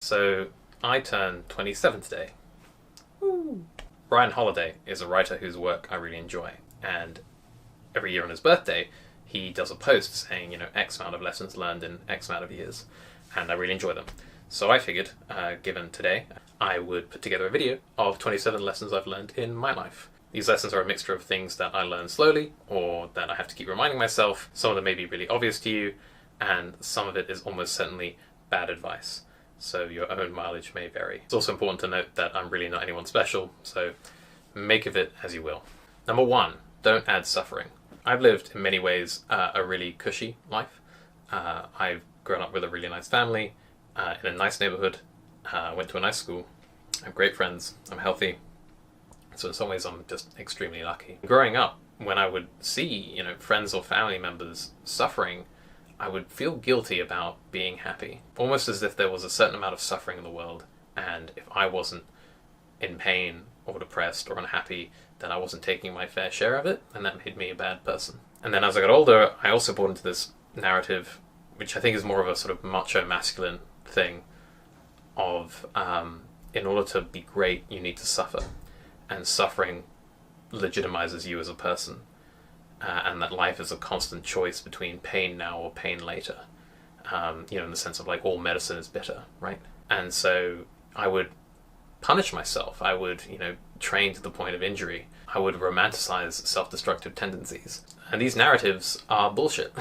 So I turned 27 today. Woo. Ryan Holiday is a writer whose work I really enjoy, and every year on his birthday he does a post saying, X amount of lessons learned in X amount of years, and I really enjoy them. So I figured, given today, I would put together a video of 27 lessons I've learned in my life. These lessons are a mixture of things that I learn slowly, or that I have to keep reminding myself. Some of them may be really obvious to you, and some of it is almost certainly bad advice. So your own mileage may vary. It's also important to note that I'm really not anyone special, so make of it as you will. Number 1, don't add suffering. I've lived in many ways a really cushy life. I've grown up with a really nice family, in a nice neighborhood, went to a nice school, I have great friends, I'm healthy. So in some ways I'm just extremely lucky. Growing up, when I would see, friends or family members suffering, I would feel guilty about being happy. Almost as if there was a certain amount of suffering in the world, and if I wasn't in pain or depressed or unhappy, then I wasn't taking my fair share of it, and that made me a bad person. And then as I got older, I also bought into this narrative, which I think is more of a sort of macho masculine thing, of in order to be great, you need to suffer. And suffering legitimizes you as a person. And that life is a constant choice between pain now or pain later. In the sense of like all medicine is bitter, right? And so I would punish myself. I would, train to the point of injury. I would romanticize self-destructive tendencies. And these narratives are bullshit.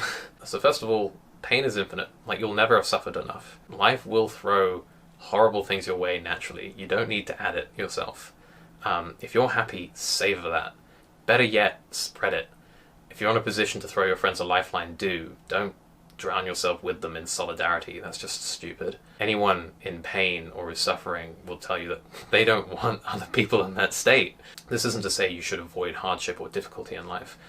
So first of all, pain is infinite. Like, you'll never have suffered enough. Life will throw horrible things your way naturally. You don't need to add it yourself. If you're happy, savor that. Better yet, spread it. If you're in a position to throw your friends a lifeline, do. Don't drown yourself with them in solidarity. That's just stupid. Anyone in pain or is suffering will tell you that they don't want other people in that state. This isn't to say you should avoid hardship or difficulty in life.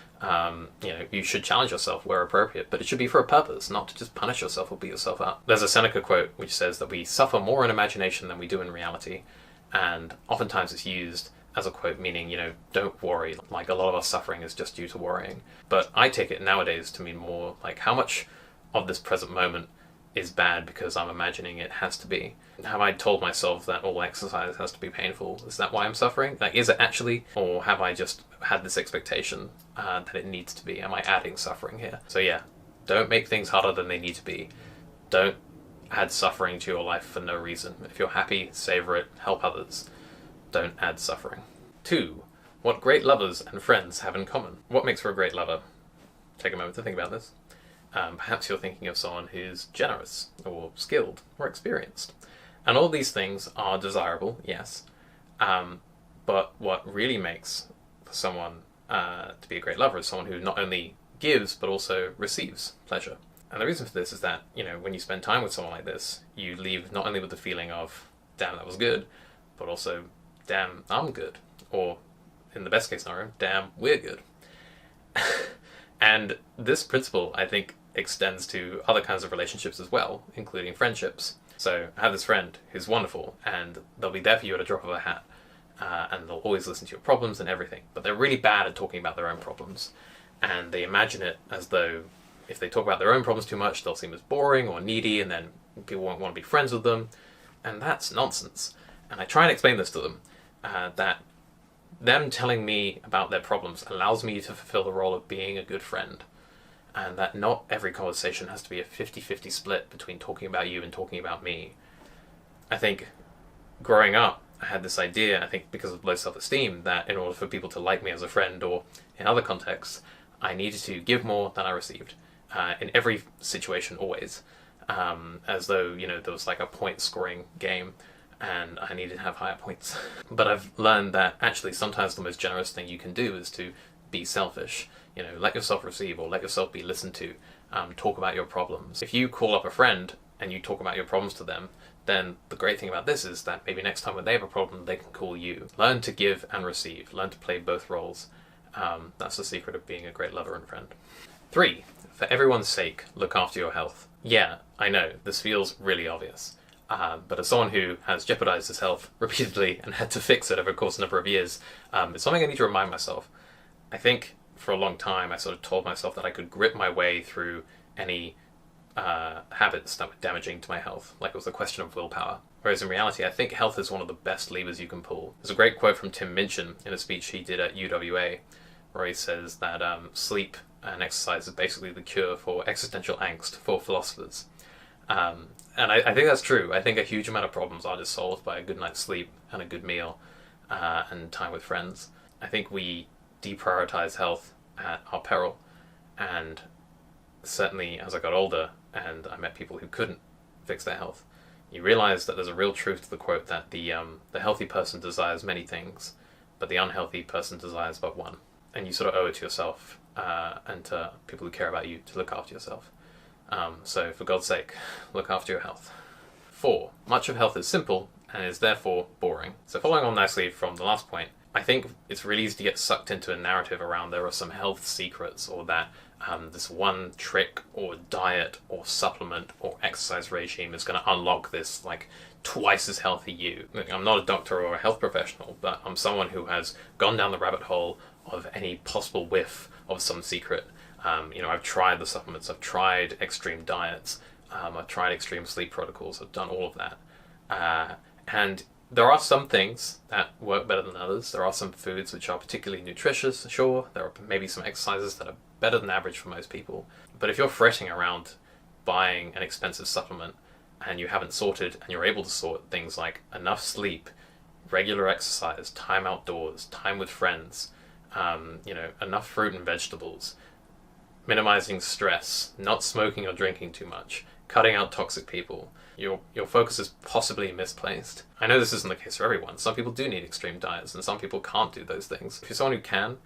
You should challenge yourself where appropriate, but it should be for a purpose, not to just punish yourself or beat yourself up. There's a Seneca quote which says that we suffer more in imagination than we do in reality. And oftentimes it's used as a quote meaning, don't worry. Like, a lot of our suffering is just due to worrying. But I take it nowadays to mean more like, how much of this present moment is bad because I'm imagining it has to be? Have I told myself that all exercise has to be painful? Is that why I'm suffering? Like, is it actually? Or have I just had this expectation that it needs to be? Am I adding suffering here? So yeah, don't make things harder than they need to be. Don't add suffering to your life for no reason. If you're happy, savor it, help others. Don't add suffering. 2. What great lovers and friends have in common. What makes for a great lover? Take a moment to think about this. Perhaps you're thinking of someone who's generous, or skilled, or experienced. And all these things are desirable, yes. But what really makes for someone to be a great lover is someone who not only gives, but also receives pleasure. And the reason for this is that, when you spend time with someone like this, you leave not only with the feeling of, damn, that was good, but also, damn, I'm good. Or, in the best case scenario, damn, we're good. And this principle, I think, extends to other kinds of relationships as well, including friendships. So I have this friend who's wonderful, and they'll be there for you at a drop of a hat. And they'll always listen to your problems and everything. But they're really bad at talking about their own problems. And they imagine it as though if they talk about their own problems too much, they'll seem as boring or needy, and then people won't want to be friends with them. And that's nonsense. And I try and explain this to them, that them telling me about their problems allows me to fulfill the role of being a good friend. And that not every conversation has to be a 50-50 split between talking about you and talking about me. I think growing up, I had this idea, I think because of low self-esteem, that in order for people to like me as a friend, or in other contexts, I needed to give more than I received. In every situation, always. As though, there was like a point-scoring game, and I needed to have higher points. But I've learned that actually sometimes the most generous thing you can do is to be selfish. Let yourself receive, or let yourself be listened to. Talk about your problems. If you call up a friend and you talk about your problems to them, then the great thing about this is that maybe next time when they have a problem, they can call you. Learn to give and receive. Learn to play both roles. That's the secret of being a great lover and friend. 3. For everyone's sake, look after your health. Yeah, I know, this feels really obvious. But as someone who has jeopardized his health repeatedly and had to fix it over the course of a number of years, it's something I need to remind myself. I think for a long time I sort of told myself that I could grit my way through any habits that were damaging to my health, like it was a question of willpower. Whereas in reality, I think health is one of the best levers you can pull. There's a great quote from Tim Minchin in a speech he did at UWA, where he says that sleep and exercise is basically the cure for existential angst for philosophers. And I think that's true. I think a huge amount of problems are just solved by a good night's sleep and a good meal and time with friends. I think we deprioritize health at our peril, and certainly as I got older and I met people who couldn't fix their health, you realize that there's a real truth to the quote that the healthy person desires many things, but the unhealthy person desires but one. And you sort of owe it to yourself and to people who care about you to look after yourself. So for God's sake, look after your health. 4. Much of health is simple and is therefore boring. So following on nicely from the last point, I think it's really easy to get sucked into a narrative around there are some health secrets, or that this one trick or diet or supplement or exercise regime is going to unlock this like twice as healthy you. I'm not a doctor or a health professional, but I'm someone who has gone down the rabbit hole of any possible whiff of some secret. I've tried the supplements, I've tried extreme diets, I've tried extreme sleep protocols, I've done all of that. And there are some things that work better than others. There are some foods which are particularly nutritious, sure. There are maybe some exercises that are better than average for most people. But if you're fretting around buying an expensive supplement and you haven't sorted, and you're able to sort things like enough sleep, regular exercise, time outdoors, time with friends, enough fruit and vegetables, minimizing stress, not smoking or drinking too much, cutting out toxic people, your focus is possibly misplaced. I know this isn't the case for everyone. Some people do need extreme diets, and some people can't do those things. If you're someone who can,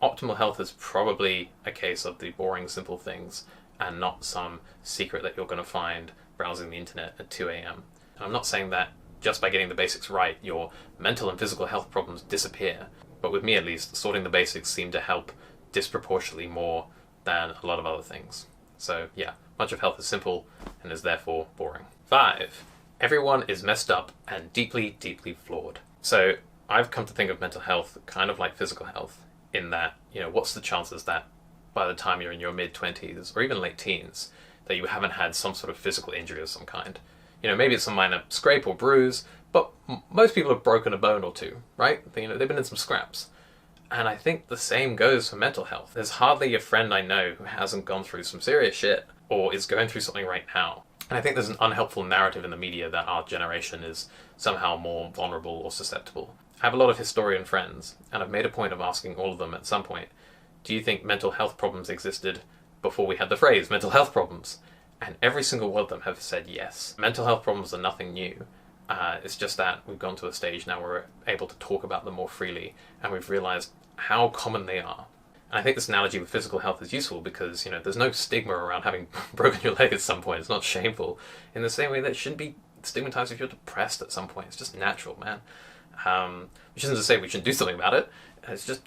optimal health is probably a case of the boring, simple things, and not some secret that you're going to find browsing the internet at 2 a.m. And I'm not saying that just by getting the basics right, your mental and physical health problems disappear. But with me at least, sorting the basics seem to help disproportionately more than a lot of other things. So yeah, much of health is simple and is therefore boring. 5. Everyone is messed up and deeply, deeply flawed. So I've come to think of mental health kind of like physical health, in that, what's the chances that by the time you're in your mid-20s or even late teens, that you haven't had some sort of physical injury of some kind? Maybe it's some minor scrape or bruise, but most people have broken a bone or two, right? They've been in some scraps. And I think the same goes for mental health. There's hardly a friend I know who hasn't gone through some serious shit or is going through something right now. And I think there's an unhelpful narrative in the media that our generation is somehow more vulnerable or susceptible. I have a lot of historian friends, and I've made a point of asking all of them at some point, do you think mental health problems existed before we had the phrase mental health problems? And every single one of them have said yes. Mental health problems are nothing new. It's just that we've gone to a stage now where we're able to talk about them more freely, and we've realized how common they are. And I think this analogy with physical health is useful because, there's no stigma around having broken your leg at some point. It's not shameful. In the same way that it shouldn't be stigmatized if you're depressed at some point. It's just natural, man. Which isn't to say we shouldn't do something about it. It's just,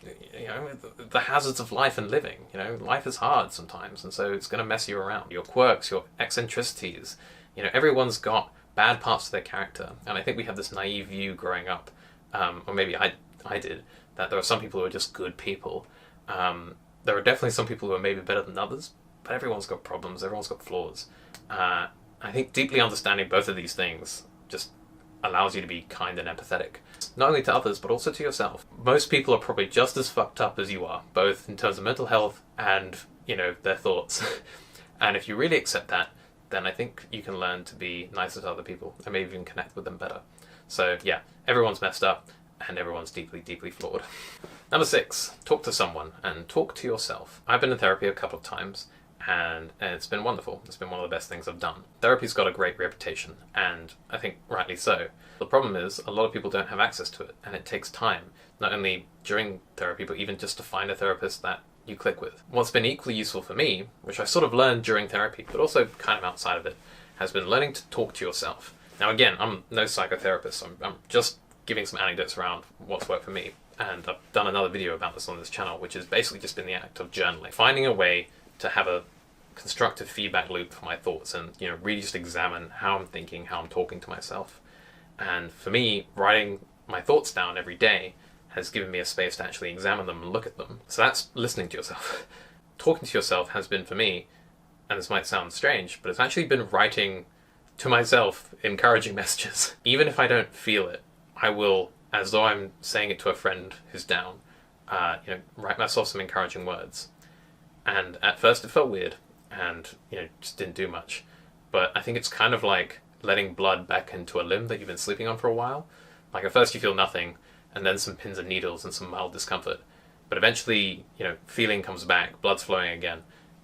the hazards of life and living. Life is hard sometimes, and so it's going to mess you around. Your quirks, your eccentricities. Everyone's got bad parts to their character. And I think we have this naive view growing up, or maybe I did, that there are some people who are just good people. There are definitely some people who are maybe better than others, but everyone's got problems, everyone's got flaws. I think deeply understanding both of these things just allows you to be kind and empathetic, not only to others, but also to yourself. Most people are probably just as fucked up as you are, both in terms of mental health and, their thoughts. And if you really accept that, then I think you can learn to be nicer to other people and maybe even connect with them better. So yeah, everyone's messed up and everyone's deeply, deeply flawed. Number 6, talk to someone and talk to yourself. I've been in therapy a couple of times, and it's been wonderful. It's been one of the best things I've done. Therapy's got a great reputation, and I think rightly so. The problem is a lot of people don't have access to it, and it takes time, not only during therapy, but even just to find a therapist that you click with. What's been equally useful for me, which I sort of learned during therapy, but also kind of outside of it, has been learning to talk to yourself. Now again, I'm no psychotherapist, I'm just giving some anecdotes around what's worked for me. And I've done another video about this on this channel, which has basically just been the act of journaling. Finding a way to have a constructive feedback loop for my thoughts and, really just examine how I'm thinking, how I'm talking to myself. And for me, writing my thoughts down every day has given me a space to actually examine them and look at them. So that's listening to yourself. Talking to yourself has been for me, and this might sound strange, but it's actually been writing to myself encouraging messages. Even if I don't feel it, I will, as though I'm saying it to a friend who's down, write myself some encouraging words. And at first it felt weird and, just didn't do much. But I think it's kind of like letting blood back into a limb that you've been sleeping on for a while. Like at first you feel nothing, and then some pins and needles and some mild discomfort. But eventually, feeling comes back, blood's flowing again.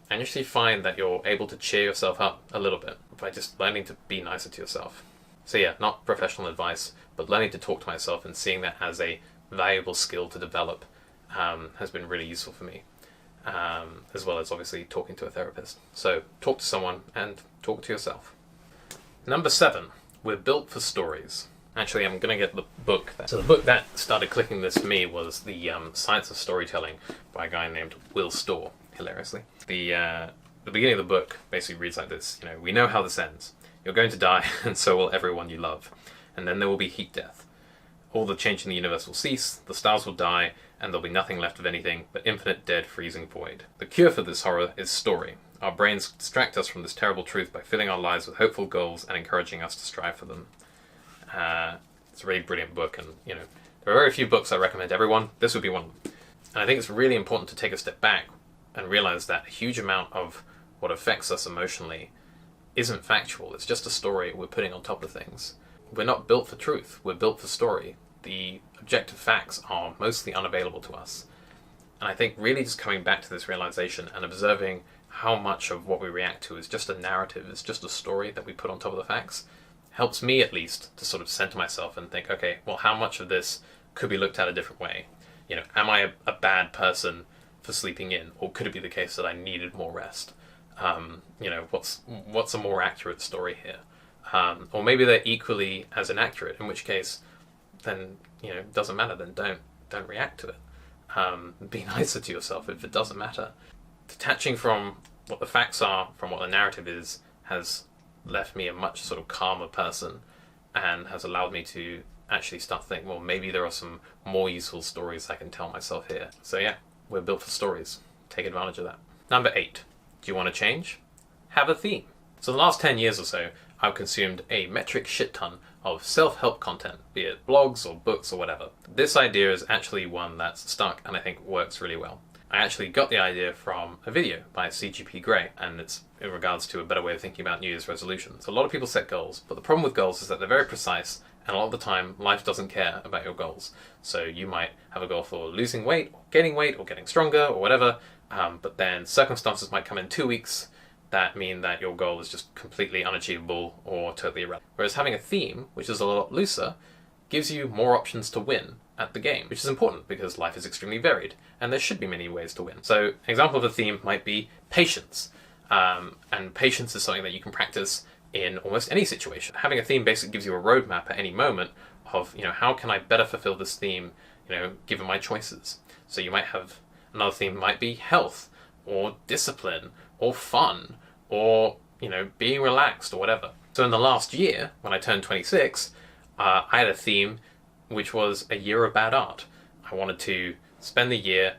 And you actually find that you're able to cheer yourself up a little bit by just learning to be nicer to yourself. So yeah, not professional advice, but learning to talk to myself and seeing that as a valuable skill to develop has been really useful for me. As well as obviously talking to a therapist. So talk to someone and talk to yourself. Number 7, we're built for stories. Actually, I'm going to get the book. So the book that started clicking this for me was The Science of Storytelling by a guy named Will Storr, hilariously. The beginning of the book basically reads like this. We know how this ends. You're going to die, and so will everyone you love. And then there will be heat death. All the change in the universe will cease, the stars will die, and there'll be nothing left of anything but infinite dead freezing void. The cure for this horror is story. Our brains distract us from this terrible truth by filling our lives with hopeful goals and encouraging us to strive for them. It's a really brilliant book, and there are very few books I recommend everyone. This would be one of them. And I think it's really important to take a step back and realize that a huge amount of what affects us emotionally isn't factual. It's just a story we're putting on top of things. We're not built for truth. We're built for story. The objective facts are mostly unavailable to us. And I think really just coming back to this realization and observing how much of what we react to is just a narrative, it's just a story that we put on top of the facts, helps me at least to sort of center myself and think, okay, well, how much of this could be looked at a different way? Am I a bad person for sleeping in, or could it be the case that I needed more rest? What's a more accurate story here? Or maybe they're equally as inaccurate, in which case, then it doesn't matter. Then don't react to it. Be nicer to yourself if it doesn't matter. Detaching from what the facts are, from what the narrative is, has left me a much sort of calmer person, and has allowed me to actually start thinking, well, maybe there are some more useful stories I can tell myself here. So yeah, we're built for stories. Take advantage of that. Number 8. Do you want to change? Have a theme. So the last 10 years or so, I've consumed a metric shit ton of self-help content, be it blogs or books or whatever. This idea is actually one that's stuck and I think works really well. I actually got the idea from a video by CGP Grey, and it's in regards to a better way of thinking about New Year's resolutions. A lot of people set goals, but the problem with goals is that they're very precise, and a lot of the time, life doesn't care about your goals. So you might have a goal for losing weight, or getting stronger, or whatever, but then circumstances might come in 2 weeks that mean that your goal is just completely unachievable or totally irrelevant. Whereas having a theme, which is a lot looser, gives you more options to win at the game, which is important because life is extremely varied and there should be many ways to win. So an example of a theme might be patience. And patience is something that you can practice in almost any situation. Having a theme basically gives you a roadmap at any moment of, how can I better fulfill this theme, given my choices. So you might have another theme might be health or discipline or fun or, being relaxed or whatever. So in the last year, when I turned 26, I had a theme which was a year of bad art. I wanted to spend the year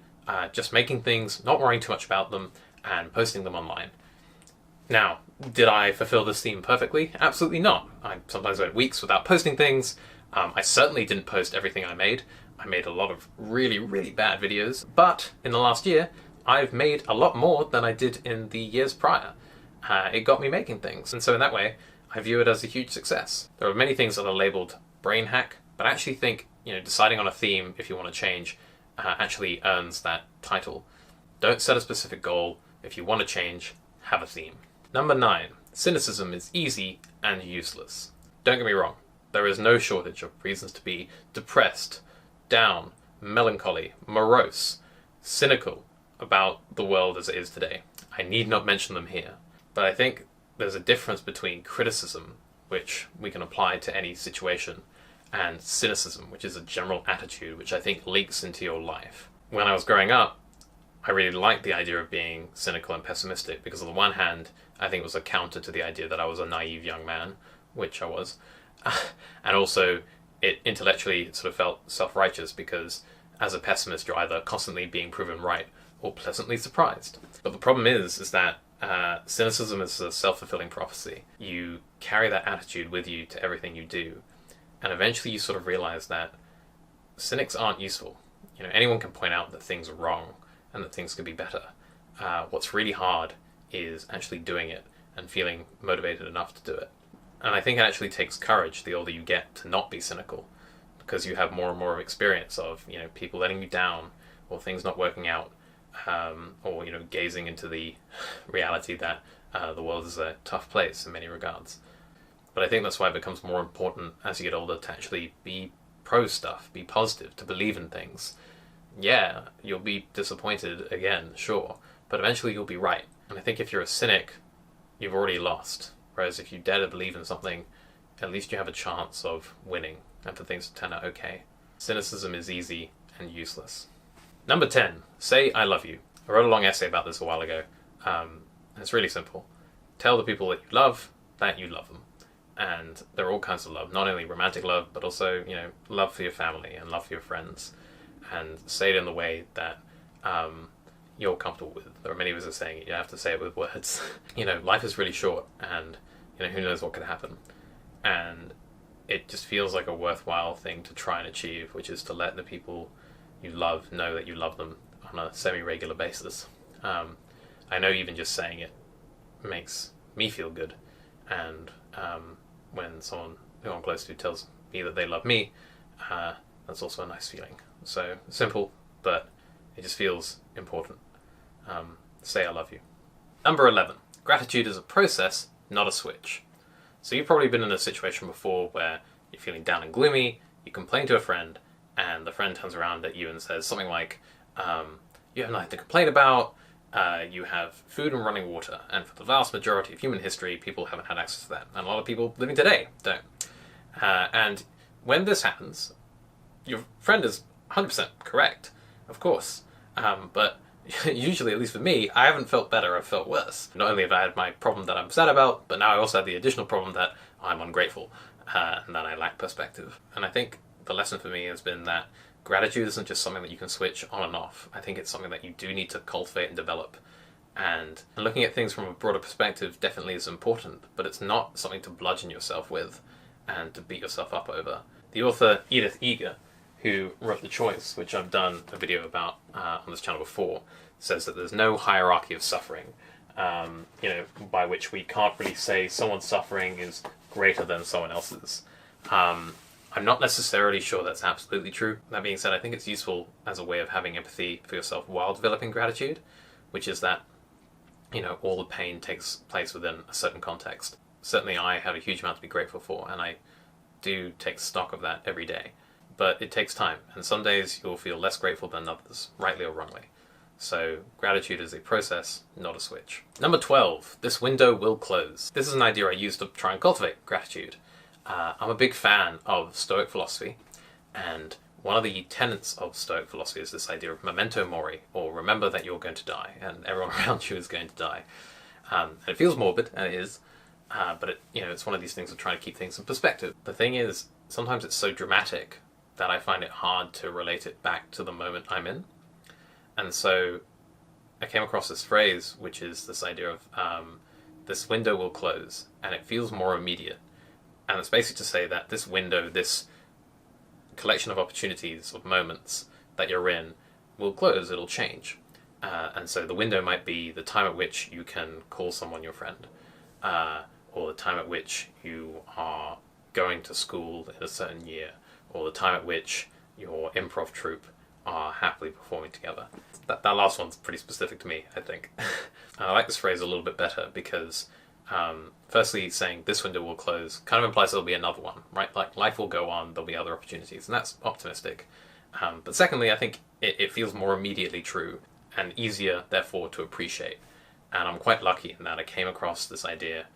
just making things, not worrying too much about them, and posting them online. Now, did I fulfill this theme perfectly? Absolutely not. I sometimes went weeks without posting things. I certainly didn't post everything I made. I made a lot of really, really bad videos. But in the last year, I've made a lot more than I did in the years prior. It got me making things. And so in that way, I view it as a huge success. There are many things that are labeled brain hack, but I actually think, deciding on a theme if you want to change actually earns that title. Don't set a specific goal. If you want to change, have a theme. Number 9. Cynicism is easy and useless. Don't get me wrong. There is no shortage of reasons to be depressed, down, melancholy, morose, cynical about the world as it is today. I need not mention them here. But I think there's a difference between criticism, which we can apply to any situation, and cynicism, which is a general attitude which I think leaks into your life. When I was growing up, I really liked the idea of being cynical and pessimistic because on the one hand, I think it was a counter to the idea that I was a naive young man, which I was. And also, it intellectually sort of felt self-righteous because as a pessimist, you're either constantly being proven right or pleasantly surprised. But the problem is that cynicism is a self-fulfilling prophecy. You carry that attitude with you to everything you do. And eventually you sort of realize that cynics aren't useful. You know, anyone can point out that things are wrong and that things could be better. What's really hard is actually doing it and feeling motivated enough to do it. And I think it actually takes courage the older you get to not be cynical, because you have more and more experience of, you know, people letting you down or things not working out, or, you know, gazing into the reality that the world is a tough place in many regards. But I think that's why it becomes more important as you get older to actually be pro stuff, be positive, to believe in things. Yeah, you'll be disappointed again, sure, but eventually you'll be right. And I think if you're a cynic, you've already lost. Whereas if you dare to believe in something, at least you have a chance of winning and for things to turn out okay. Cynicism is easy and useless. Number 10, say I love you. I wrote a long essay about this a while ago. It's really simple. Tell the people that you love them. And there are all kinds of love, not only romantic love, but also, you know, love for your family and love for your friends. And say it in the way that you're comfortable with. There are many ways of saying it. You have to say it with words. You know, life is really short, and, you know, who knows what could happen. And it just feels like a worthwhile thing to try and achieve, which is to let the people you love know that you love them on a semi-regular basis. I know even just saying it makes me feel good, and when someone who I'm close to tells me that they love me, that's also a nice feeling. So simple, but it just feels important. Say I love you. Number 11. Gratitude is a process, not a switch. So you've probably been in a situation before where you're feeling down and gloomy, you complain to a friend, and the friend turns around at you and says something like, you have nothing to complain about, you have food and running water, and for the vast majority of human history, people haven't had access to that. And a lot of people living today don't. And when this happens, your friend is 100% correct, of course. But usually, at least for me, I haven't felt better, I've felt worse. Not only have I had my problem that I'm sad about, but now I also have the additional problem that I'm ungrateful, and that I lack perspective. And I think the lesson for me has been that gratitude isn't just something that you can switch on and off. I think it's something that you do need to cultivate and develop. And looking at things from a broader perspective definitely is important, but it's not something to bludgeon yourself with and to beat yourself up over. The author Edith Eger, who wrote The Choice, which I've done a video about on this channel before, says that there's no hierarchy of suffering, you know, by which we can't really say someone's suffering is greater than someone else's. I'm not necessarily sure that's absolutely true. That being said, I think it's useful as a way of having empathy for yourself while developing gratitude, which is that, you know, all the pain takes place within a certain context. Certainly I have a huge amount to be grateful for, and I do take stock of that every day. But it takes time, and some days you'll feel less grateful than others, rightly or wrongly. So gratitude is a process, not a switch. Number 12, this window will close. This is an idea I use to try and cultivate gratitude. I'm a big fan of Stoic philosophy, and one of the tenets of Stoic philosophy is this idea of memento mori, or remember that you're going to die, and everyone around you is going to die. And it feels morbid, and it is, but it, you know, it's one of these things of trying to keep things in perspective. The thing is, sometimes it's so dramatic that I find it hard to relate it back to the moment I'm in. And so I came across this phrase, which is this idea of this window will close, and it feels more immediate. And it's basically to say that this window, this collection of opportunities, of moments that you're in, will close, it'll change. And so the window might be the time at which you can call someone your friend, or the time at which you are going to school in a certain year, or the time at which your improv troupe are happily performing together. That last one's pretty specific to me, I think. I like this phrase a little bit better because, firstly, saying this window will close kind of implies there'll be another one, right? Like, life will go on, there'll be other opportunities, and that's optimistic. But secondly, I think it feels more immediately true and easier, therefore, to appreciate. And I'm quite lucky in that I came across this idea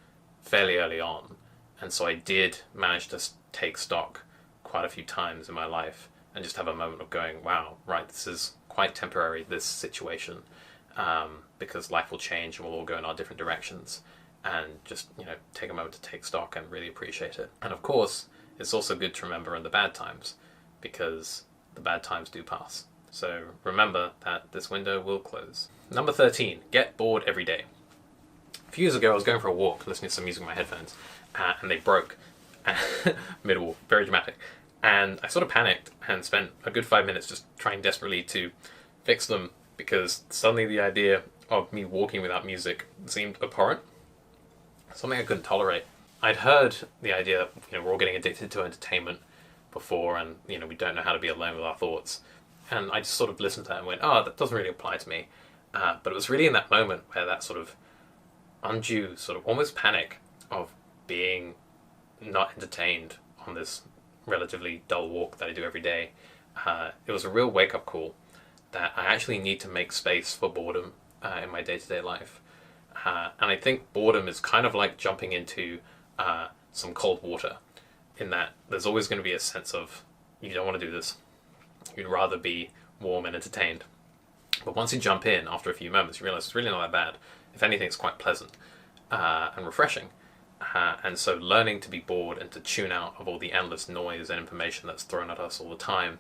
fairly early on, and so I did manage to take stock quite a few times in my life and just have a moment of going, wow, right, this is quite temporary, this situation, because life will change and we'll all go in our different directions, and just, you know, take a moment to take stock and really appreciate it. And of course, it's also good to remember in the bad times, because the bad times do pass. So remember that this window will close. Number 13, get bored every day. A few years ago, I was going for a walk, listening to some music in my headphones, and they broke mid-walk. Very dramatic. And I sort of panicked and spent a good 5 minutes just trying desperately to fix them, because suddenly the idea of me walking without music seemed abhorrent, something I couldn't tolerate. I'd heard the idea that, you know, we're all getting addicted to entertainment before, and, you know, we don't know how to be alone with our thoughts. And I just sort of listened to that and went, oh, that doesn't really apply to me. But it was really in that moment where that sort of undue, sort of almost panic of being not entertained on this relatively dull walk that I do every day, it was a real wake-up call that I actually need to make space for boredom in my day-to-day life. And I think boredom is kind of like jumping into some cold water, in that there's always going to be a sense of, you don't want to do this. You'd rather be warm and entertained. But once you jump in, after a few moments, you realise it's really not that bad. If anything, it's quite pleasant and refreshing. And so learning to be bored and to tune out of all the endless noise and information that's thrown at us all the time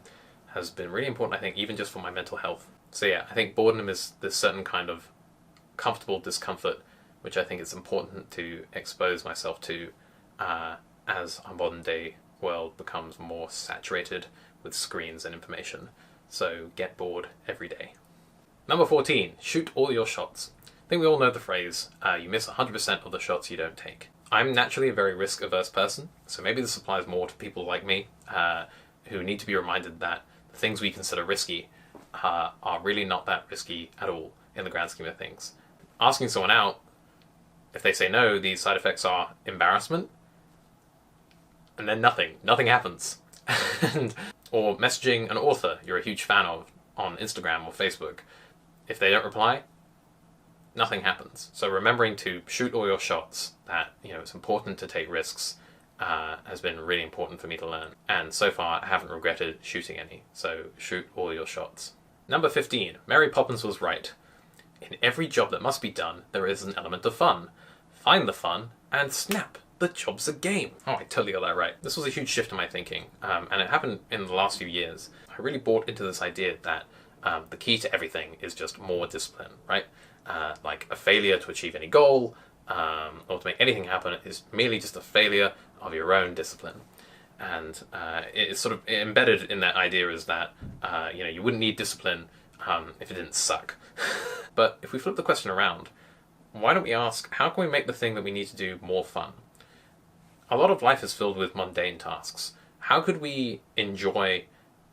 has been really important, I think, even just for my mental health. So yeah, I think boredom is this certain kind of comfortable discomfort, which I think it's important to expose myself to as our modern day world becomes more saturated with screens and information. So get bored every day. Number 14, shoot all your shots. I think we all know the phrase, you miss 100% of the shots you don't take. I'm naturally a very risk-averse person, so maybe this applies more to people like me, who need to be reminded that the things we consider risky are really not that risky at all in the grand scheme of things. Asking someone out, if they say no, the side effects are embarrassment, and then nothing happens. Or messaging an author you're a huge fan of on Instagram or Facebook. If they don't reply, nothing happens. So remembering to shoot all your shots, that, you know, it's important to take risks, has been really important for me to learn. And so far, I haven't regretted shooting any. So shoot all your shots. Number 15, Mary Poppins was right. In every job that must be done, there is an element of fun. Find the fun, and snap, the job's a game. Oh, I totally got that right. This was a huge shift in my thinking, and it happened in the last few years. I really bought into this idea that the key to everything is just more discipline, right? Like a failure to achieve any goal, or to make anything happen is merely just a failure of your own discipline. And it's sort of embedded in that idea is that, you know, you wouldn't need discipline if it didn't suck. But if we flip the question around, why don't we ask, how can we make the thing that we need to do more fun? A lot of life is filled with mundane tasks. How could we enjoy,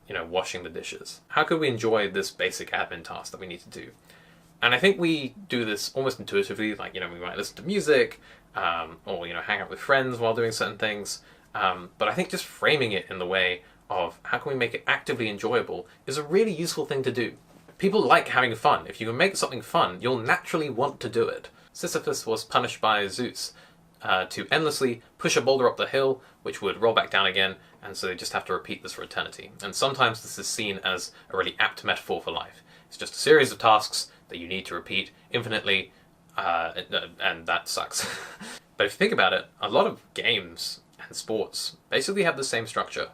you know, washing the dishes? How could we enjoy this basic admin task that we need to do? And I think we do this almost intuitively, like, you know, we might listen to music, or, you know, hang out with friends while doing certain things. But I think just framing it in the way of how can we make it actively enjoyable is a really useful thing to do. People like having fun. If you can make something fun, you'll naturally want to do it. Sisyphus was punished by Zeus to endlessly push a boulder up the hill, which would roll back down again, and so they just have to repeat this for eternity. And sometimes this is seen as a really apt metaphor for life. It's just a series of tasks that you need to repeat infinitely, and that sucks. But if you think about it, a lot of games and sports basically have the same structure.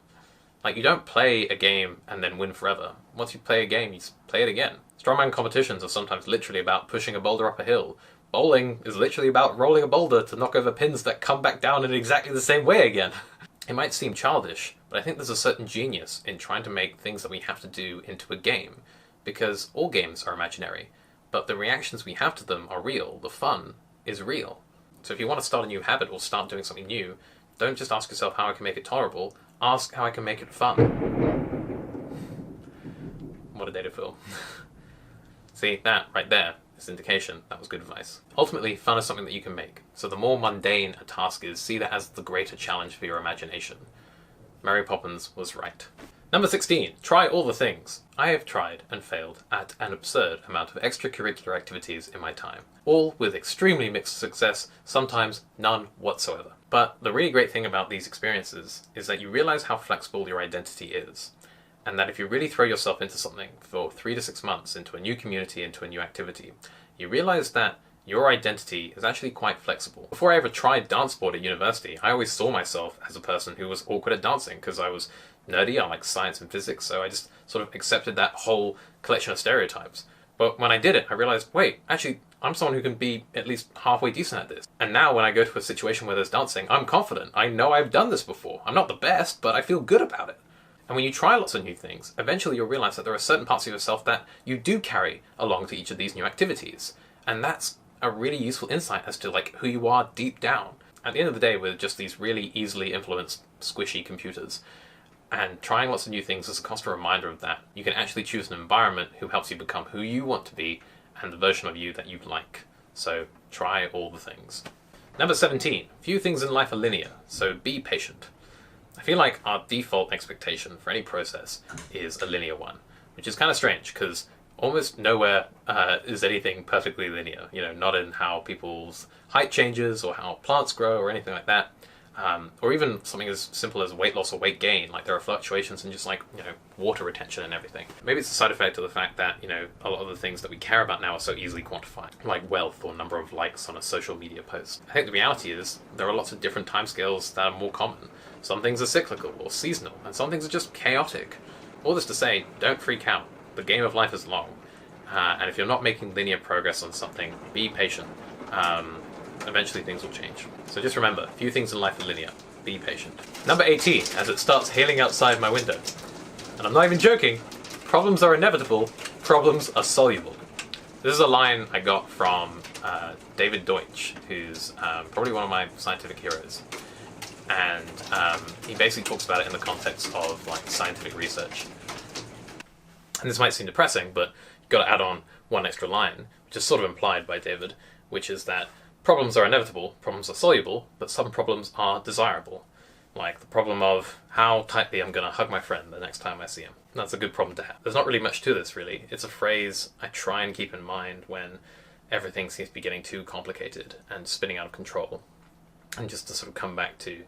Like, you don't play a game and then win forever. Once you play a game, you play it again. Strongman competitions are sometimes literally about pushing a boulder up a hill. Bowling is literally about rolling a boulder to knock over pins that come back down in exactly the same way again. It might seem childish, but I think there's a certain genius in trying to make things that we have to do into a game, because all games are imaginary, but the reactions we have to them are real. The fun is real. So if you want to start a new habit or start doing something new, don't just ask yourself how I can make it tolerable, ask how I can make it fun. What a day to feel. See, that right there is indication that was good advice. Ultimately, fun is something that you can make. So the more mundane a task is, see that as the greater challenge for your imagination. Mary Poppins was right. Number 16, try all the things. I have tried and failed at an absurd amount of extracurricular activities in my time, all with extremely mixed success, sometimes none whatsoever. But the really great thing about these experiences is that you realize how flexible your identity is, and that if you really throw yourself into something for 3 to 6 months, into a new community, into a new activity, you realize that your identity is actually quite flexible. Before I ever tried dance sport at university, I always saw myself as a person who was awkward at dancing because I was nerdy, I like science and physics, so I just sort of accepted that whole collection of stereotypes. But when I did it, I realized, wait, actually, I'm someone who can be at least halfway decent at this. And now when I go to a situation where there's dancing, I'm confident. I know I've done this before. I'm not the best, but I feel good about it. And when you try lots of new things, eventually you'll realize that there are certain parts of yourself that you do carry along to each of these new activities. And that's a really useful insight as to like who you are deep down. At the end of the day, we're just these really easily influenced, squishy computers. And trying lots of new things is a constant reminder of that. You can actually choose an environment who helps you become who you want to be and the version of you that you like. So try all the things. Number 17, few things in life are linear, so be patient. I feel like our default expectation for any process is a linear one, which is kind of strange because almost nowhere is anything perfectly linear. You know, not in how people's height changes or how plants grow or anything like that. Or even something as simple as weight loss or weight gain. Like there are fluctuations in just like, you know, water retention and everything. Maybe it's a side effect of the fact that, you know, a lot of the things that we care about now are so easily quantified, like wealth or number of likes on a social media post. I think the reality is there are lots of different timescales that are more common. Some things are cyclical or seasonal, and some things are just chaotic. All this to say, don't freak out. The game of life is long. And if you're not making linear progress on something, be patient. Eventually things will change. So just remember, few things in life are linear. Be patient. Number 18, as it starts hailing outside my window. And I'm not even joking, problems are inevitable, problems are soluble. This is a line I got from David Deutsch, who's probably one of my scientific heroes. And he basically talks about it in the context of like scientific research. And this might seem depressing, but you've got to add on one extra line, which is sort of implied by David, which is that problems are inevitable, problems are soluble, but some problems are desirable. Like the problem of how tightly I'm going to hug my friend the next time I see him. That's a good problem to have. There's not really much to this, really. It's a phrase I try and keep in mind when everything seems to be getting too complicated and spinning out of control. And just to sort of come back to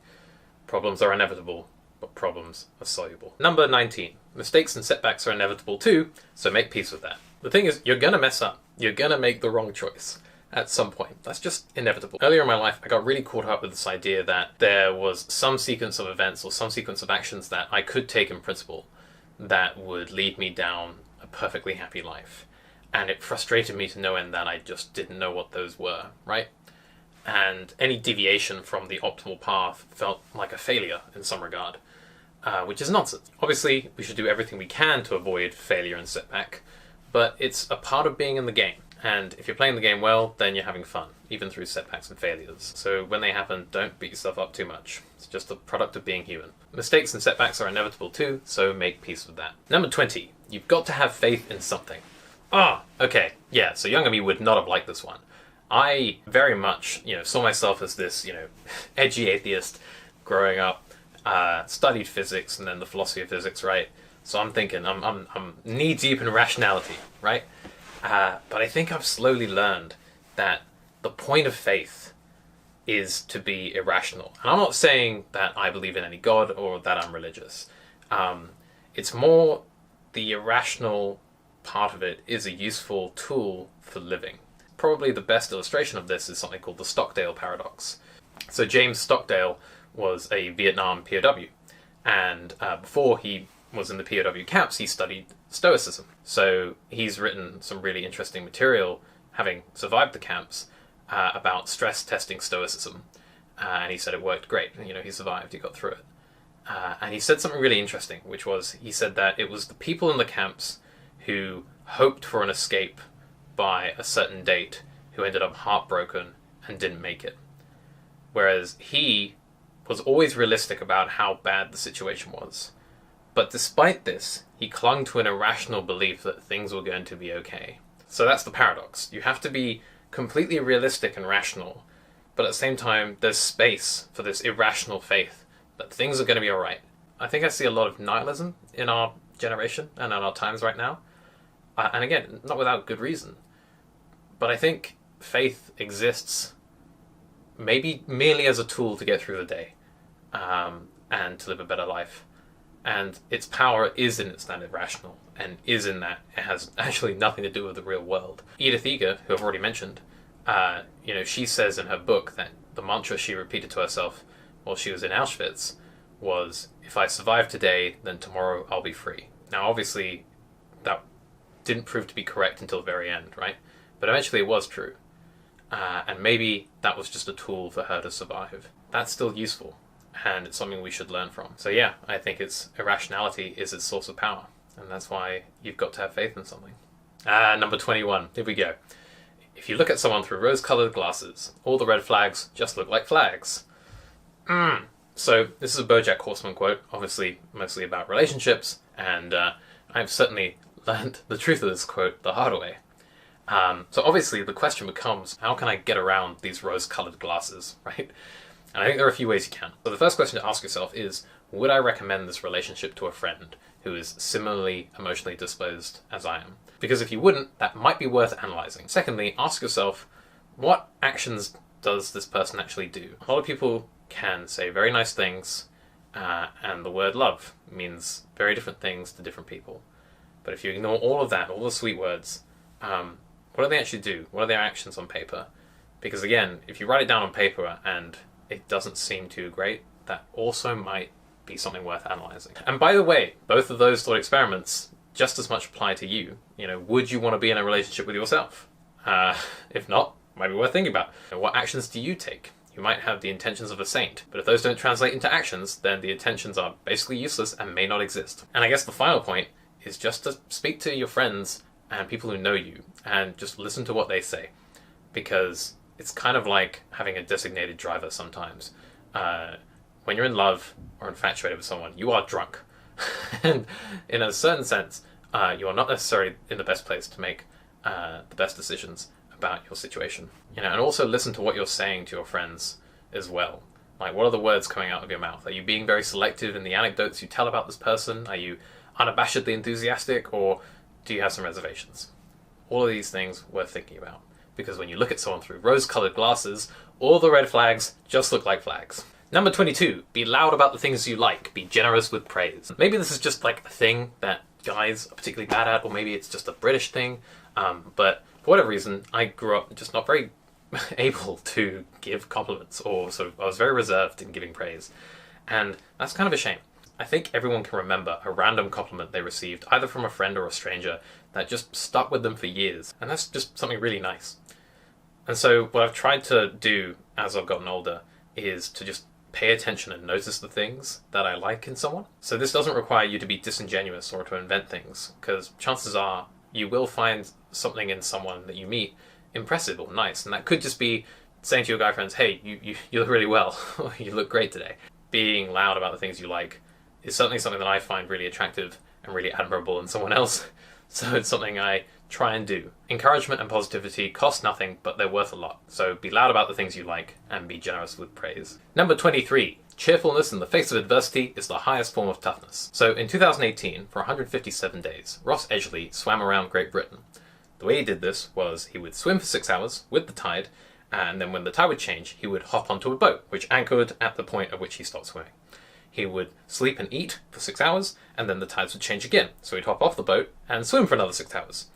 problems are inevitable, but problems are soluble. Number 19. Mistakes and setbacks are inevitable too, so make peace with that. The thing is, you're going to mess up. You're going to make the wrong choice at some point. That's just inevitable. Earlier in my life, I got really caught up with this idea that there was some sequence of events or some sequence of actions that I could take in principle that would lead me down a perfectly happy life. And it frustrated me to no end that I just didn't know what those were, right? And any deviation from the optimal path felt like a failure in some regard, which is nonsense. Obviously, we should do everything we can to avoid failure and setback, but it's a part of being in the game. And if you're playing the game well, then you're having fun, even through setbacks and failures. So when they happen, don't beat yourself up too much. It's just a product of being human. Mistakes and setbacks are inevitable too, so make peace with that. Number 20, you've got to have faith in something. Okay, yeah, so younger me would not have liked this one. I very much, saw myself as this, edgy atheist growing up, studied physics and then the philosophy of physics, right? So I'm thinking, I'm knee deep in rationality, right? But I think I've slowly learned that the point of faith is to be irrational. And I'm not saying that I believe in any god or that I'm religious. It's more the irrational part of it is a useful tool for living. Probably the best illustration of this is something called the Stockdale paradox. So James Stockdale was a Vietnam POW, and before he was in the POW camps, he studied Stoicism. So he's written some really interesting material, having survived the camps, about stress testing Stoicism. And he said it worked great. He survived, he got through it. And he said something really interesting, which was, he said that it was the people in the camps who hoped for an escape by a certain date who ended up heartbroken and didn't make it. Whereas he was always realistic about how bad the situation was. But despite this, he clung to an irrational belief that things were going to be okay. So that's the paradox. You have to be completely realistic and rational, but at the same time, there's space for this irrational faith that things are going to be alright. I think I see a lot of nihilism in our generation and in our times right now. And again, not without good reason. But I think faith exists maybe merely as a tool to get through the day and to live a better life. And its power is in its that irrational, and is in that it has actually nothing to do with the real world. Edith Eger, who I've already mentioned, she says in her book that the mantra she repeated to herself while she was in Auschwitz was, if I survive today, then tomorrow I'll be free. Now obviously that didn't prove to be correct until the very end, right? But eventually it was true. And maybe that was just a tool for her to survive. That's still useful, and it's something we should learn from. So yeah, I think irrationality is its source of power, and that's why you've got to have faith in something. Number 21, here we go. If you look at someone through rose-coloured glasses, all the red flags just look like flags. So this is a BoJack Horseman quote, obviously mostly about relationships, and I've certainly learned the truth of this quote the hard way. So obviously the question becomes, how can I get around these rose-coloured glasses, right? And I think there are a few ways you can. So the first question to ask yourself is, would I recommend this relationship to a friend who is similarly emotionally disposed as I am? Because if you wouldn't, that might be worth analysing. Secondly, ask yourself, what actions does this person actually do? A lot of people can say very nice things, and the word love means very different things to different people. But if you ignore all of that, all the sweet words, what do they actually do? What are their actions on paper? Because again, if you write it down on paper and it doesn't seem too great, that also might be something worth analysing. And by the way, both of those thought experiments just as much apply to you. You know, would you want to be in a relationship with yourself? If not, might be worth thinking about. What actions do you take? You might have the intentions of a saint, but if those don't translate into actions, then the intentions are basically useless and may not exist. And I guess the final point is just to speak to your friends and people who know you, and just listen to what they say. Because it's kind of like having a designated driver sometimes. When you're in love or infatuated with someone, you are drunk. And in a certain sense, you are not necessarily in the best place to make the best decisions about your situation. You know, and also listen to what you're saying to your friends as well. Like, what are the words coming out of your mouth? Are you being very selective in the anecdotes you tell about this person? Are you unabashedly enthusiastic, or do you have some reservations? All of these things worth thinking about, because when you look at someone through rose-coloured glasses, all the red flags just look like flags. Number 22, be loud about the things you like, be generous with praise. Maybe this is just like a thing that guys are particularly bad at, or maybe it's just a British thing, but for whatever reason, I grew up just not very able to give compliments, or I was very reserved in giving praise. And that's kind of a shame. I think everyone can remember a random compliment they received, either from a friend or a stranger, that just stuck with them for years. And that's just something really nice. And so what I've tried to do as I've gotten older is to just pay attention and notice the things that I like in someone. So this doesn't require you to be disingenuous or to invent things, because chances are you will find something in someone that you meet impressive or nice. And that could just be saying to your guy friends, hey, you look really well, or you look great today. Being loud about the things you like is certainly something that I find really attractive and really admirable in someone else. So it's something I try and do. Encouragement and positivity cost nothing, but they're worth a lot. So be loud about the things you like and be generous with praise. Number 23. Cheerfulness in the face of adversity is the highest form of toughness. So in 2018, for 157 days, Ross Edgley swam around Great Britain. The way he did this was he would swim for 6 hours with the tide, and then when the tide would change, he would hop onto a boat, which anchored at the point at which he stopped swimming. He would sleep and eat for 6 hours, and then the tides would change again. So he'd hop off the boat and swim for another 6 hours.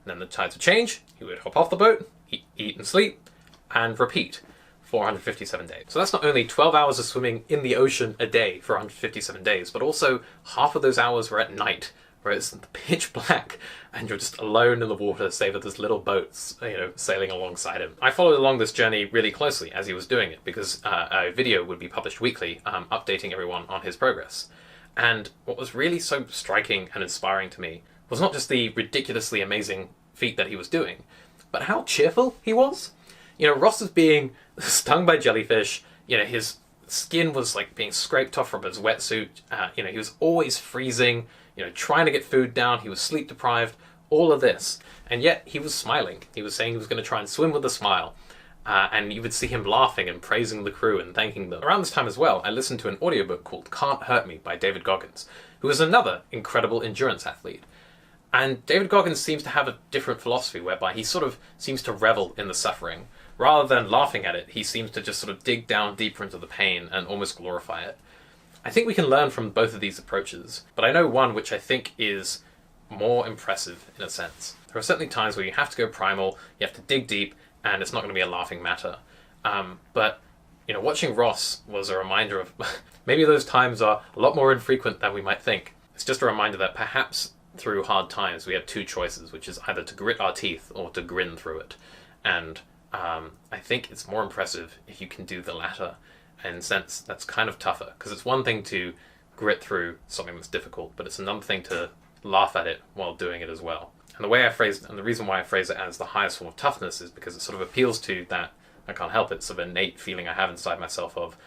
And then the tides would change, he would hop off the boat, eat and sleep, and repeat for 157 days. So that's not only 12 hours of swimming in the ocean a day for 157 days, but also half of those hours were at night, where it's pitch black and you're just alone in the water, save that there's little boats, sailing alongside him. I followed along this journey really closely as he was doing it, because a video would be published weekly, updating everyone on his progress. And what was really so striking and inspiring to me was not just the ridiculously amazing feat that he was doing, but how cheerful he was. Ross was being stung by jellyfish, his skin was like being scraped off from his wetsuit, he was always freezing, trying to get food down, he was sleep deprived, all of this. And yet he was smiling. He was saying he was going to try and swim with a smile. And you would see him laughing and praising the crew and thanking them. Around this time as well, I listened to an audiobook called Can't Hurt Me by David Goggins, who is another incredible endurance athlete. And David Goggins seems to have a different philosophy, whereby he sort of seems to revel in the suffering. Rather than laughing at it, he seems to just sort of dig down deeper into the pain and almost glorify it. I think we can learn from both of these approaches, but I know one which I think is more impressive in a sense. There are certainly times where you have to go primal, you have to dig deep, and it's not going to be a laughing matter. But watching Ross was a reminder of maybe those times are a lot more infrequent than we might think. It's just a reminder that perhaps through hard times, we have two choices, which is either to grit our teeth or to grin through it. And I think it's more impressive if you can do the latter. And in a sense, that's kind of tougher, because it's one thing to grit through something that's difficult, but it's another thing to laugh at it while doing it as well. And the reason why I phrase it as the highest form of toughness is because it sort of appeals to that, I can't help it, sort of innate feeling I have inside myself of,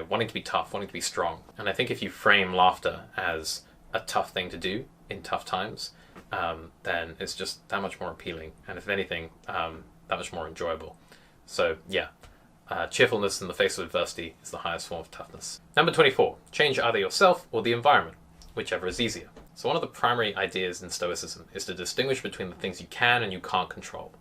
wanting to be tough, wanting to be strong. And I think if you frame laughter as a tough thing to do in tough times, then it's just that much more appealing, and if anything, that much more enjoyable. So yeah, cheerfulness in the face of adversity is the highest form of toughness. Number 24, change either yourself or the environment, whichever is easier. So one of the primary ideas in Stoicism is to distinguish between the things you can and you can't control.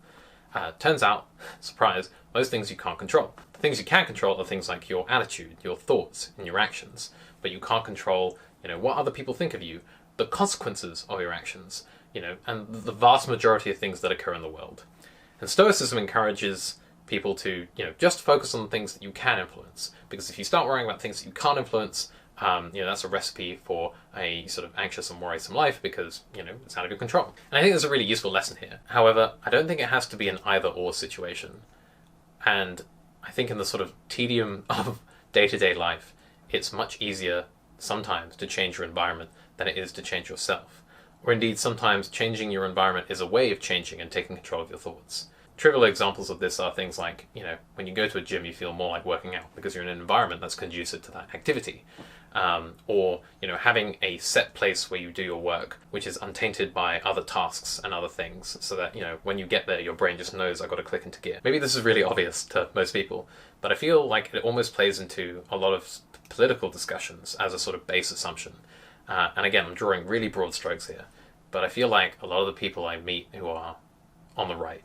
Turns out, surprise, most things you can't control. The things you can control are things like your attitude, your thoughts, and your actions, but you can't control, what other people think of you, the consequences of your actions, and the vast majority of things that occur in the world. And Stoicism encourages people to, just focus on the things that you can influence, because if you start worrying about things that you can't influence, that's a recipe for a sort of anxious and worrisome life, because, it's out of your control. And I think there's a really useful lesson here. However, I don't think it has to be an either-or situation. And I think in the sort of tedium of day-to-day life, it's much easier sometimes to change your environment than it is to change yourself. Or indeed, sometimes changing your environment is a way of changing and taking control of your thoughts. Trivial examples of this are things like, when you go to a gym, you feel more like working out because you're in an environment that's conducive to that activity. Or having a set place where you do your work, which is untainted by other tasks and other things, so that, when you get there, your brain just knows I've got to click into gear. Maybe this is really obvious to most people, but I feel like it almost plays into a lot of political discussions as a sort of base assumption. And again, I'm drawing really broad strokes here, but I feel like a lot of the people I meet who are on the right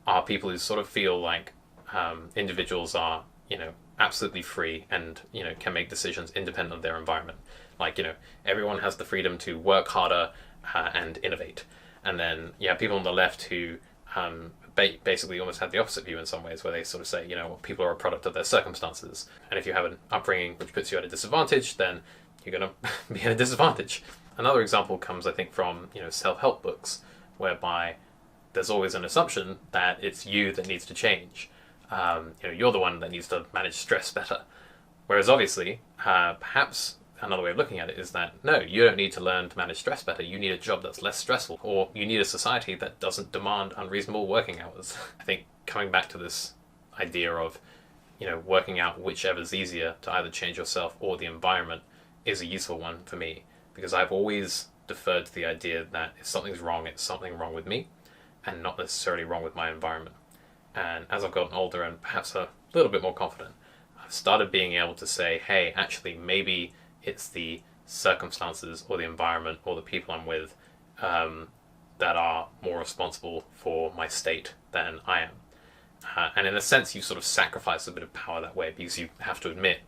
are people who sort of feel like individuals are, absolutely free and, can make decisions independent of their environment. Like, everyone has the freedom to work harder and innovate. And then, people on the left who basically almost have the opposite view in some ways, where they sort of say, people are a product of their circumstances. And if you have an upbringing which puts you at a disadvantage, then you're going to be at a disadvantage. Another example comes, I think, from, self-help books, whereby there's always an assumption that it's you that needs to change. You're the one that needs to manage stress better. Whereas obviously, perhaps another way of looking at it is that, no, you don't need to learn to manage stress better. You need a job that's less stressful, or you need a society that doesn't demand unreasonable working hours. I think coming back to this idea of, working out whichever's easier to either change yourself or the environment is a useful one for me, because I've always deferred to the idea that if something's wrong, it's something wrong with me, and not necessarily wrong with my environment. And as I've gotten older and perhaps a little bit more confident, I've started being able to say, hey, actually, maybe it's the circumstances or the environment or the people I'm with that are more responsible for my state than I am. And in a sense, you sort of sacrifice a bit of power that way, because you have to admit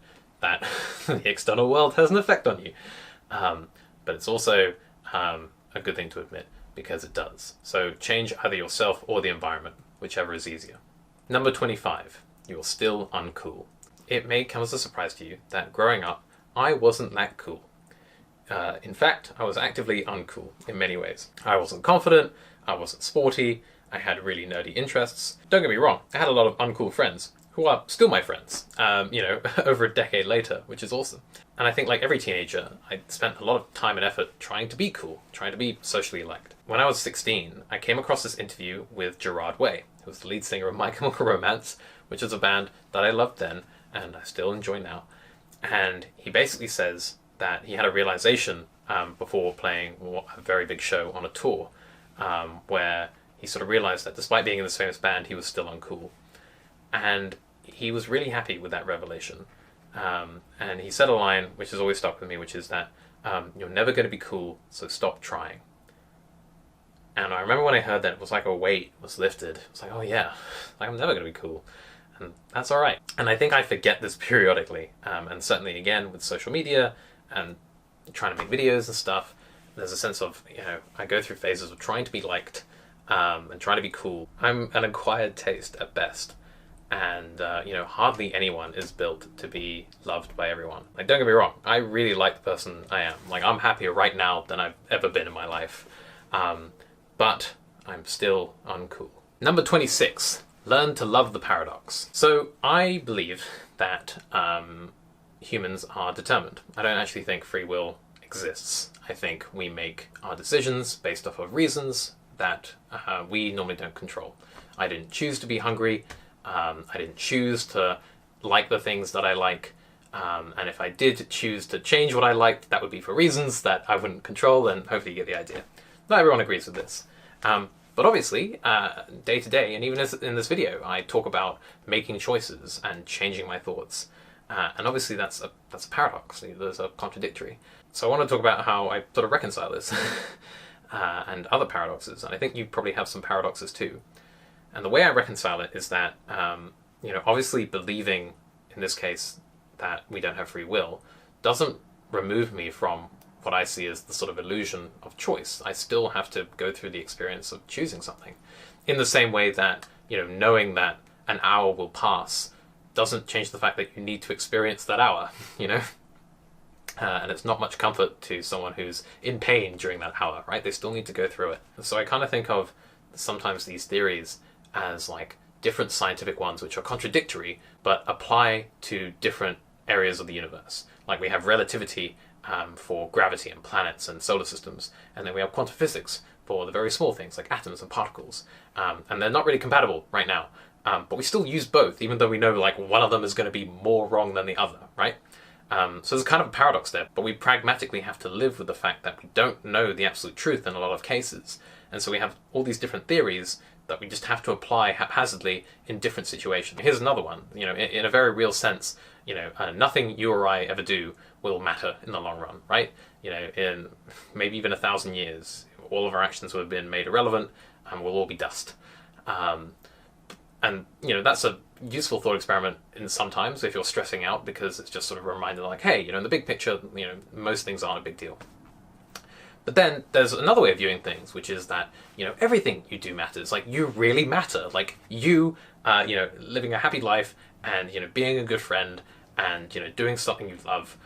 that the external world has an effect on you. But it's also a good thing to admit, because it does. So change either yourself or the environment, whichever is easier. Number 25, you're still uncool. It may come as a surprise to you that growing up, I wasn't that cool. In fact, I was actively uncool in many ways. I wasn't confident, I wasn't sporty, I had really nerdy interests. Don't get me wrong, I had a lot of uncool friends, who are still my friends, over a decade later, which is awesome. And I think, like every teenager, I spent a lot of time and effort trying to be cool, trying to be socially liked. When I was 16, I came across this interview with Gerard Way, who was the lead singer of My Chemical Romance, which is a band that I loved then, and I still enjoy now. And he basically says that he had a realization before playing a very big show on a tour, where he sort of realized that despite being in this famous band, he was still uncool. And he was really happy with that revelation. And he said a line which has always stuck with me, which is that you're never going to be cool, so stop trying. And I remember when I heard that, it was like a weight was lifted. It's like, oh yeah, like I'm never going to be cool. And that's all right. And I think I forget this periodically. And certainly, again, with social media and trying to make videos and stuff, there's a sense of, I go through phases of trying to be liked and trying to be cool. I'm an acquired taste at best. And, hardly anyone is built to be loved by everyone. Like, don't get me wrong, I really like the person I am. Like, I'm happier right now than I've ever been in my life. But I'm still uncool. Number 26, learn to love the paradox. So I believe that humans are determined. I don't actually think free will exists. I think we make our decisions based off of reasons that we normally don't control. I didn't choose to be hungry. I didn't choose to like the things that I like. And if I did choose to change what I liked, that would be for reasons that I wouldn't control, and hopefully you get the idea. Not everyone agrees with this. But obviously, day to day, and even in this video, I talk about making choices and changing my thoughts. And obviously that's a paradox, there's a contradictory. So I want to talk about how I sort of reconcile this and other paradoxes, and I think you probably have some paradoxes too. And the way I reconcile it is that, obviously believing, in this case, that we don't have free will doesn't remove me from what I see as the sort of illusion of choice. I still have to go through the experience of choosing something. In the same way that, knowing that an hour will pass doesn't change the fact that you need to experience that hour, and it's not much comfort to someone who's in pain during that hour, right? They still need to go through it. So I kind of think of sometimes these theories as like different scientific ones which are contradictory but apply to different areas of the universe. Like we have relativity for gravity and planets and solar systems, and then we have quantum physics for the very small things like atoms and particles, and they're not really compatible right now, but we still use both, even though we know like one of them is going to be more wrong than the other, right? So there's kind of a paradox there, but we pragmatically have to live with the fact that we don't know the absolute truth in a lot of cases, and so we have all these different theories that we just have to apply haphazardly in different situations. Here's another one, in a very real sense, nothing you or I ever do will matter in the long run, right? In maybe even 1,000 years, all of our actions will have been made irrelevant and we'll all be dust. And that's a useful thought experiment in sometimes if you're stressing out, because it's just sort of a reminder like, hey, in the big picture, most things aren't a big deal. But then there's another way of viewing things, which is that, everything you do matters. Like, you really matter. Like, you, living a happy life and, being a good friend and, doing something you love,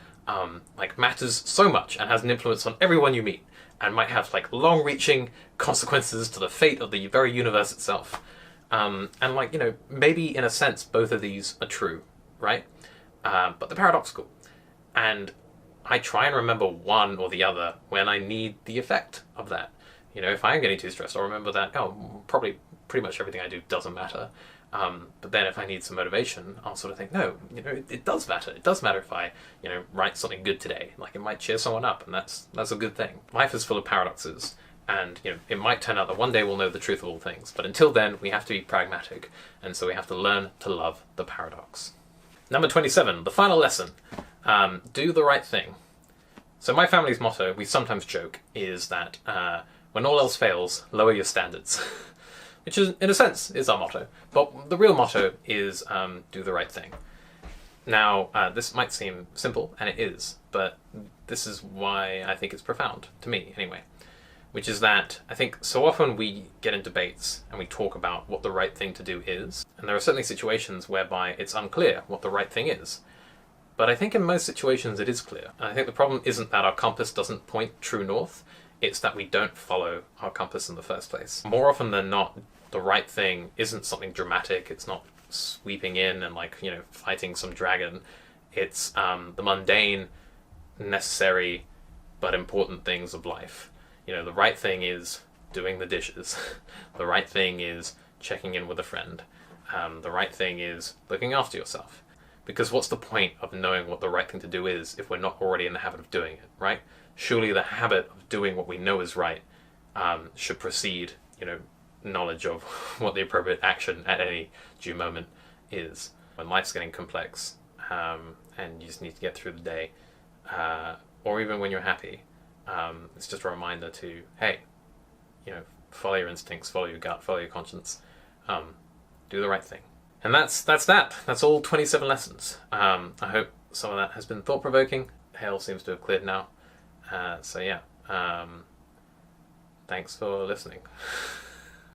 matters so much and has an influence on everyone you meet and might have, long-reaching consequences to the fate of the very universe itself. And, maybe in a sense, both of these are true, right? But they're paradoxical. And I try and remember one or the other when I need the effect of that. If I am getting too stressed, I'll remember that, probably pretty much everything I do doesn't matter. But then if I need some motivation, I'll sort of think, no, it does matter. It does matter if I, write something good today. Like, it might cheer someone up, and that's a good thing. Life is full of paradoxes, and, it might turn out that one day we'll know the truth of all things. But until then, we have to be pragmatic, and so we have to learn to love the paradox. Number 27, the final lesson. Do the right thing. So my family's motto, we sometimes joke, is that when all else fails, lower your standards. Which is, in a sense, is our motto. But the real motto is do the right thing. Now, this might seem simple, and it is, but this is why I think it's profound, to me anyway. Which is that I think so often we get in debates and we talk about what the right thing to do is, and there are certainly situations whereby it's unclear what the right thing is. But I think in most situations it is clear. And I think the problem isn't that our compass doesn't point true north, it's that we don't follow our compass in the first place. More often than not, the right thing isn't something dramatic, it's not sweeping in and fighting some dragon. It's the mundane, necessary, but important things of life. The right thing is doing the dishes. The right thing is checking in with a friend. The right thing is looking after yourself. Because what's the point of knowing what the right thing to do is if we're not already in the habit of doing it, right? Surely the habit of doing what we know is right should precede, knowledge of what the appropriate action at any due moment is. When life's getting complex and you just need to get through the day, or even when you're happy, it's just a reminder to, hey, follow your instincts, follow your gut, follow your conscience, do the right thing. And that's that. That's all 27 lessons. I hope some of that has been thought-provoking. Hail seems to have cleared now. So yeah, thanks for listening.